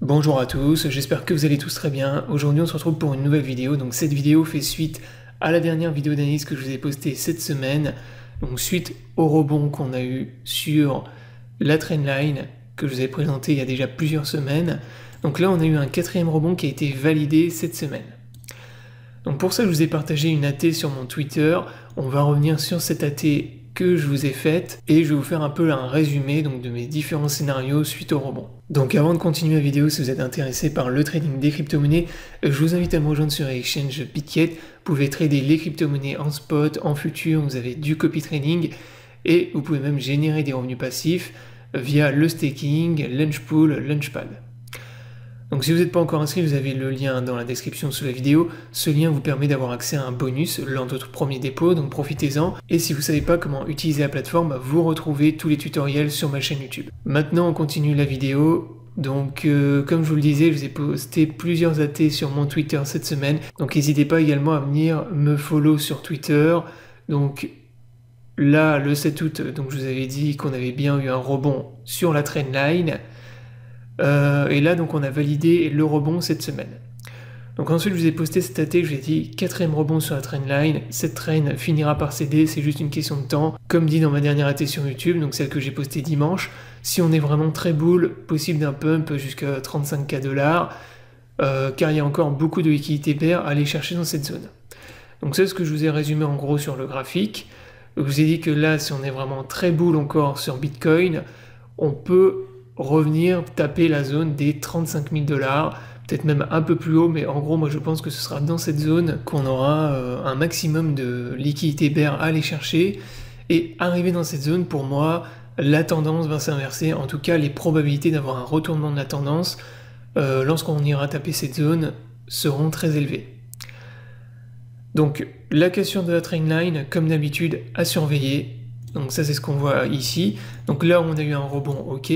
Bonjour à tous, j'espère que vous allez tous très bien. Aujourd'hui on se retrouve pour une nouvelle vidéo. Donc cette vidéo fait suite à la dernière vidéo d'analyse que je vous ai postée cette semaine. Donc suite au rebond qu'on a eu sur la trendline que je vous ai présenté il y a déjà plusieurs semaines. Donc là on a eu un quatrième rebond qui a été validé cette semaine. Donc pour ça je vous ai partagé une AT sur mon Twitter. On va revenir sur cette AT que je vous ai faite et je vais vous faire un peu un résumé donc, de mes différents scénarios suite au rebond. Donc avant de continuer la vidéo, si vous êtes intéressé par le trading des crypto-monnaies, je vous invite à me rejoindre sur l'exchange Bitget. Vous pouvez trader les crypto-monnaies en spot, en futur, vous avez du copy trading et vous pouvez même générer des revenus passifs via le staking, Launchpool, Launchpad. Donc si vous n'êtes pas encore inscrit, vous avez le lien dans la description sous la vidéo. Ce lien vous permet d'avoir accès à un bonus lors de votre premier dépôt, donc profitez-en. Et si vous ne savez pas comment utiliser la plateforme, vous retrouvez tous les tutoriels sur ma chaîne YouTube. Maintenant on continue la vidéo. Donc comme je vous le disais, je vous ai posté plusieurs AT sur mon Twitter cette semaine. Donc n'hésitez pas également à venir me follow sur Twitter. Donc là, le 7 août, donc je vous avais dit qu'on avait bien eu un rebond sur la trendline. Et là donc on a validé le rebond cette semaine. Donc ensuite je vous ai posté cette AT, je vous ai dit quatrième rebond sur la trendline, cette trend finira par céder, c'est juste une question de temps, comme dit dans ma dernière AT sur YouTube, donc celle que j'ai postée dimanche. Si on est vraiment très bull, possible d'un pump jusqu'à 35K $, car il y a encore beaucoup de liquidités bear à aller chercher dans cette zone. Donc c'est ce que je vous ai résumé en gros sur le graphique. Donc, je vous ai dit que là si on est vraiment très bull encore sur Bitcoin, on peut revenir taper la zone des 35 000 $, peut-être même un peu plus haut, mais en gros moi je pense que ce sera dans cette zone qu'on aura un maximum de liquidité bear à aller chercher, et arriver dans cette zone, pour moi la tendance va s'inverser, en tout cas les probabilités d'avoir un retournement de la tendance lorsqu'on ira taper cette zone seront très élevées. Donc la cassure de la trendline comme d'habitude à surveiller, donc ça c'est ce qu'on voit ici. Donc là on a eu un rebond, ok.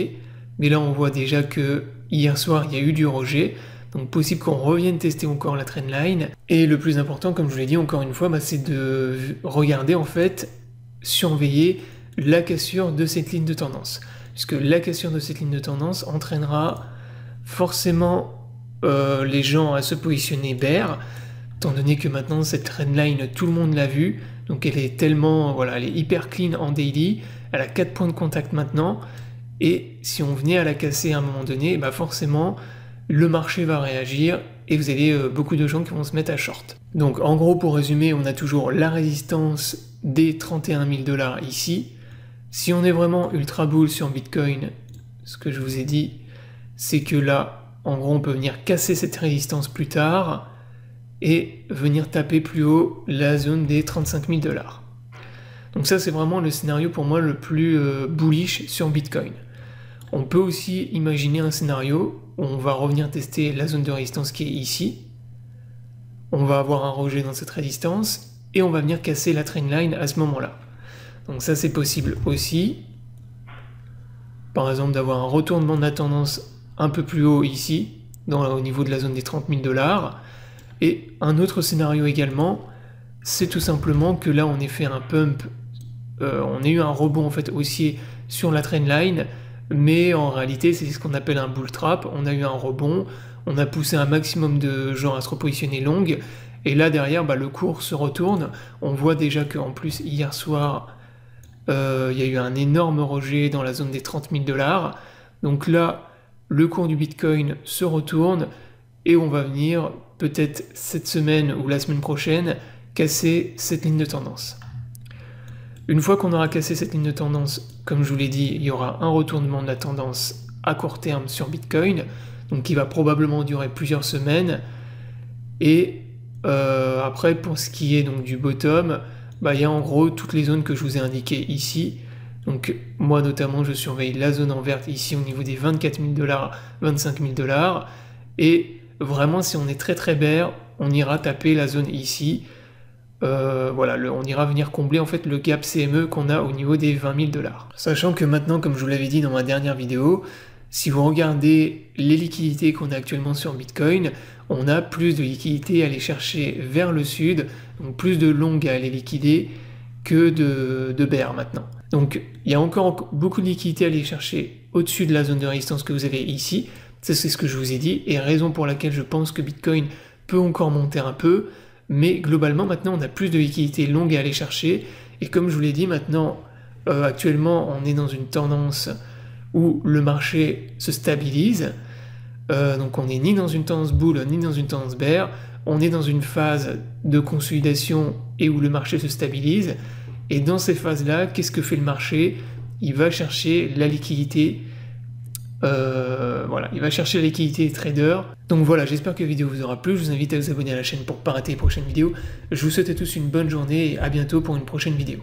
Mais là, on voit déjà que hier soir, il y a eu du rejet. Donc, possible qu'on revienne tester encore la trendline. Et le plus important, comme je vous l'ai dit encore une fois, c'est de regarder, en fait, surveiller la cassure de cette ligne de tendance. Puisque la cassure de cette ligne de tendance entraînera forcément les gens à se positionner bear, étant donné que maintenant, cette trendline, tout le monde l'a vue. Donc, elle est tellement, voilà, elle est hyper clean en daily. Elle a 4 points de contact maintenant. Et si on venait à la casser à un moment donné, bah forcément, le marché va réagir et vous avez beaucoup de gens qui vont se mettre à short. Donc en gros, pour résumer, on a toujours la résistance des 31 000 $ ici. Si on est vraiment ultra bull sur Bitcoin, ce que je vous ai dit, c'est que là, en gros, on peut venir casser cette résistance plus tard et venir taper plus haut la zone des 35 000 $. Donc ça, c'est vraiment le scénario pour moi le plus bullish sur Bitcoin. On peut aussi imaginer un scénario où on va revenir tester la zone de résistance qui est ici. On va avoir un rejet dans cette résistance et on va venir casser la trendline à ce moment-là. Donc ça c'est possible aussi. Par exemple d'avoir un retournement de la tendance un peu plus haut ici, au niveau de la zone des 30 000 $. Et un autre scénario également, c'est tout simplement que là on ait fait un pump, on a eu un rebond en fait haussier sur la trendline, mais en réalité c'est ce qu'on appelle un bull trap. On a eu un rebond, on a poussé un maximum de gens à se repositionner long, et là derrière le cours se retourne. On voit déjà qu'en plus hier soir il y a eu un énorme rejet dans la zone des 30 000 $. Donc là le cours du Bitcoin se retourne et on va venir peut-être cette semaine ou la semaine prochaine casser cette ligne de tendance. Une fois qu'on aura cassé cette ligne de tendance, comme je vous l'ai dit, il y aura un retournement de la tendance à court terme sur Bitcoin, donc qui va probablement durer plusieurs semaines. Et après, pour ce qui est donc du bottom, il y a en gros toutes les zones que je vous ai indiquées ici. Donc moi notamment, je surveille la zone en verte ici au niveau des 24 000 $, 25 000 $. Et vraiment, si on est très très bear, on ira taper la zone ici. Voilà, on ira venir combler en fait le gap CME qu'on a au niveau des 20 000 $. Sachant que maintenant, comme je vous l'avais dit dans ma dernière vidéo, si vous regardez les liquidités qu'on a actuellement sur Bitcoin, on a plus de liquidités à aller chercher vers le sud, donc plus de long à aller liquider que de bear maintenant. Donc il y a encore beaucoup de liquidités à aller chercher au-dessus de la zone de résistance que vous avez ici. Ça, c'est ce que je vous ai dit, et raison pour laquelle je pense que Bitcoin peut encore monter un peu, mais globalement, maintenant, on a plus de liquidités longues à aller chercher, et comme je vous l'ai dit, maintenant, actuellement, on est dans une tendance où le marché se stabilise, donc on n'est ni dans une tendance bull, ni dans une tendance bear, on est dans une phase de consolidation et où le marché se stabilise, et dans ces phases-là, qu'est-ce que fait le marché? Il va chercher la liquidité, voilà, il va chercher la liquidité des traders. Donc voilà, j'espère que la vidéo vous aura plu, je vous invite à vous abonner à la chaîne pour ne pas rater les prochaines vidéos. Je vous souhaite à tous une bonne journée et à bientôt pour une prochaine vidéo.